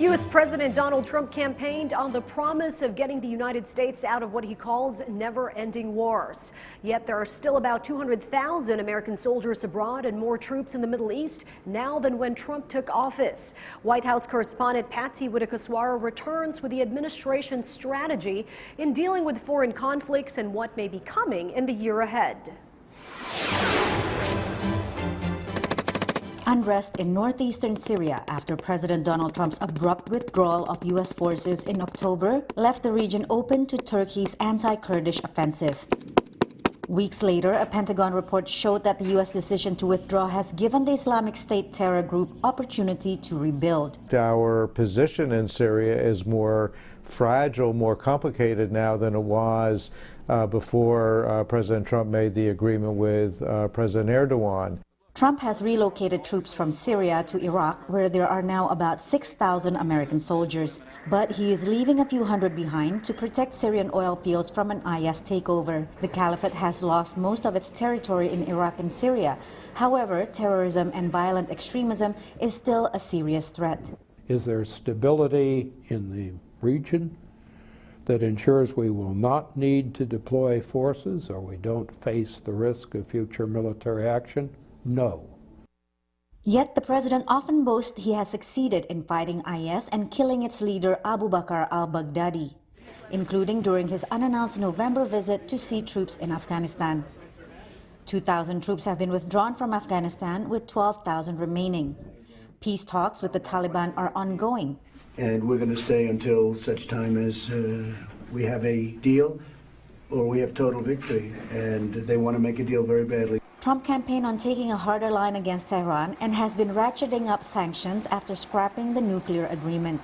U.S. President Donald Trump campaigned on the promise of getting the United States out of what he calls never-ending wars. Yet there are still about 200,000 American soldiers abroad and more troops in the Middle East now than when Trump took office. White House correspondent Patsy Widakuswara returns with the administration's strategy in dealing with foreign conflicts and what may be coming in the year ahead. Unrest in northeastern Syria after President Donald Trump's abrupt withdrawal of U.S. forces in October left the region open to Turkey's anti-Kurdish offensive. Weeks later, a Pentagon report showed that the U.S. decision to withdraw has given the Islamic State terror group opportunity to rebuild. Our position in Syria is more fragile, more complicated now than it was before President Trump made the agreement with President Erdogan. Trump has relocated troops from Syria to Iraq, where there are now about 6,000 American soldiers. But he is leaving a few hundred behind to protect Syrian oil fields from an IS takeover. The caliphate has lost most of its territory in Iraq and Syria. However, terrorism and violent extremism is still a serious threat. Is there stability in the region that ensures we will not need to deploy forces or we don't face the risk of future military action? No. Yet the president often boasts he has succeeded in fighting IS and killing its leader Abu Bakr al-Baghdadi, including during his unannounced November visit to see troops in Afghanistan. 2,000 troops have been withdrawn from Afghanistan, with 12,000 remaining. Peace talks with the Taliban are ongoing. And we're going to stay until such time as we have a deal or we have total victory. And they want to make a deal very badly. Trump campaigned on taking a harder line against Iran and has been ratcheting up sanctions after scrapping the nuclear agreement.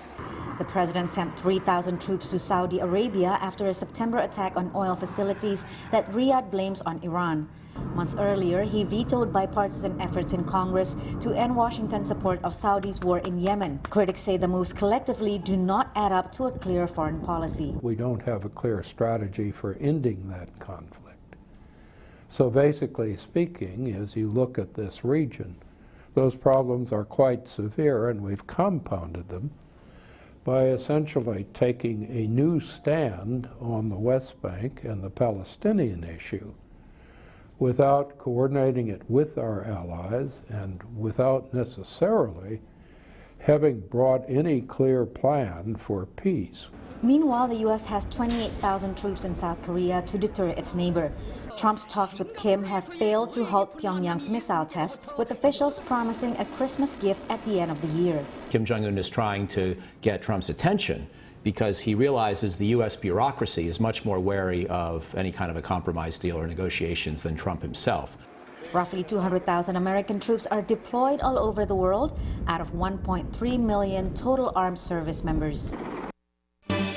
The president sent 3,000 troops to Saudi Arabia after a September attack on oil facilities that Riyadh blames on Iran. Months earlier, he vetoed bipartisan efforts in Congress to end Washington's support of Saudi's war in Yemen. Critics say the moves collectively do not add up to a clear foreign policy. We don't have a clear strategy for ending that conflict. So basically speaking, as you look at this region, those problems are quite severe, and we've compounded them by essentially taking a new stand on the West Bank and the Palestinian issue without coordinating it with our allies and without necessarily having brought any clear plan for peace. Meanwhile, the U.S. has 28,000 troops in South Korea to deter its neighbor. Trump's talks with Kim have failed to halt Pyongyang's missile tests, with officials promising a Christmas gift at the end of the year. Kim Jong-un is trying to get Trump's attention because he realizes the U.S. bureaucracy is much more wary of any kind of a compromise deal or negotiations than Trump himself. Roughly 200,000 American troops are deployed all over the world out of 1.3 million total armed service members.